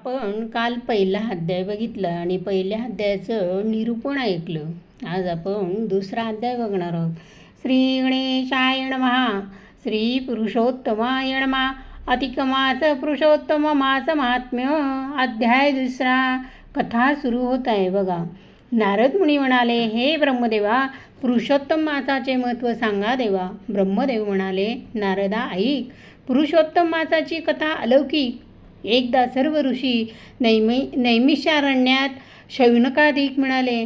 आपण काल पहिला अध्याय बघितला आणि पहिल्या अध्यायाचं निरूपण ऐकलं. आज आपण दुसरा अध्याय बघणार आहोत. श्री गणेशाय नमः. श्री पुरुषोत्तमाय नमः. अधिक मास पुरुषोत्तम मास महात्म्य. अध्याय दुसरा. कथा सुरू होत आहे बघा. नारद मुनी म्हणाले, हे ब्रह्मदेवा, पुरुषोत्तम मासाचे महत्त्व सांगा देवा. ब्रह्मदेव म्हणाले, नारदा ऐक, पुरुषोत्तम मासाची कथा अलौकिक. एकदा सर्व ऋषी नैमिषारण्यात शौनकादिक मिळाले.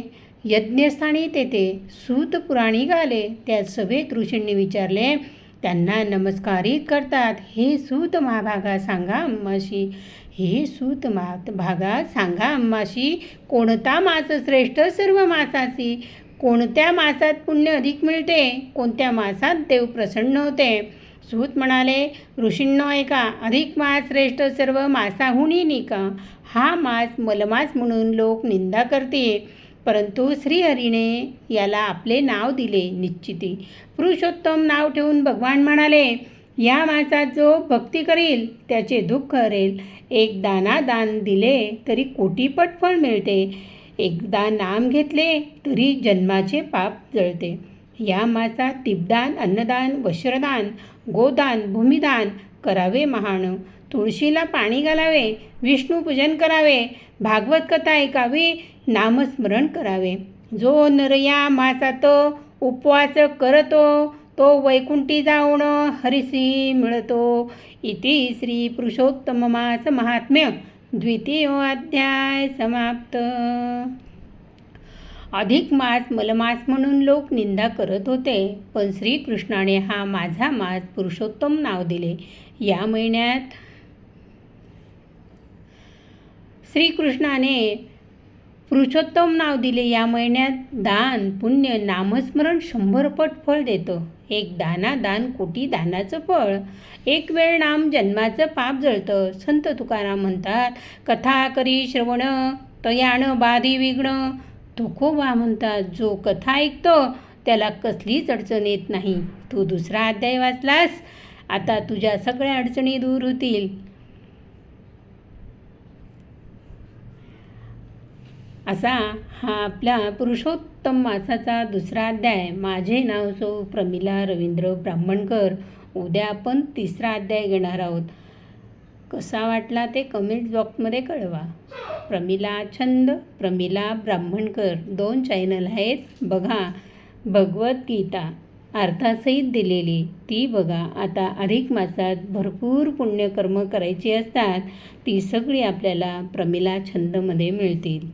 यज्ञस्थानी तेथे सूत पुराणी गाले. त्या सभेत ऋषींनी विचारले, त्यांना नमस्कारित करतात, हे सूत महाभागा सांगा अम्माशी. हे सूत भागा सांगा अम्माशी, कोणता मास श्रेष्ठ सर्व मासासी? कोणत्या मासात पुण्य अधिक मिळते? कोणत्या मासात देव प्रसन्न होते? सूत म्हणाले, ऋषींनो ऐका, अधिक मास श्रेष्ठ सर्व मासाहुनी निका. हा मास मलमास म्हणून लोक निंदा करते, परंतु श्रीहरीने याला आपले नाव दिले निश्चिती. पुरुषोत्तम नाव ठेवून भगवान म्हणाले, या मासात जो भक्ती करील त्याचे दुःख हरेल. एक दान दिले तरी कोटीपट फळ मिळते. एकदा नाम घेतले तरी जन्माचे पाप जळते. या मासात दीपदान, अन्नदान, वस्त्रदान, गोदान, भूमिदान करावे महान. तुळशीला पाणी घालावे, विष्णुपूजन करावे, भागवत कथा ऐकावी, नामस्मरण करावे. जो नर या मासात उपवास करतो तो वैकुंठी जाऊन हरिसी मिळतो. इति श्री पुरुषोत्तम मास महात्म्य द्वितीय अध्याय समाप्त. अधिक मास मलमास म्हणून लोक निंदा करत होते, पण श्रीकृष्णाने हा माझा मास पुरुषोत्तम नाव दिले. या महिन्यात श्रीकृष्णाने पुरुषोत्तम नाव दिले. या महिन्यात दान, पुण्य, नामस्मरण 100 पट फळ देतं. एक दान कोटी दानाचं फळ. एक वेळ नाम जन्माचं पाप जळतं. संत तुकाराम म्हणतात, कथा करी श्रवण तयान बाधी विघ्न. तुकोबा म्हणतात, जो कथा ऐकतो त्याला कसलीच अडचण येत नाही. तू दुसरा अध्याय वाचलास, आता तुझ्या सगळ्या अडचणी दूर होतील. असा हा आपला पुरुषोत्तम मासाचा दुसरा अध्याय. माझे नाव सौ प्रमिला रवींद्र ब्राह्मणकर. उद्या आपण तिसरा अध्याय घेणार आहोत. कसा वाटला ते कमेंट बॉक्समध्ये कळवा. प्रमिला छंद, प्रमिला ब्राह्मणकर 2 चॅनल आहेत बघा. भगवद्गीता अर्थासहित दिलेली ती बघा. आता अधिक मासात भरपूर पुण्यकर्म करायची असतात, ती सगळी आपल्याला प्रमिला छंदमध्ये मिळतील.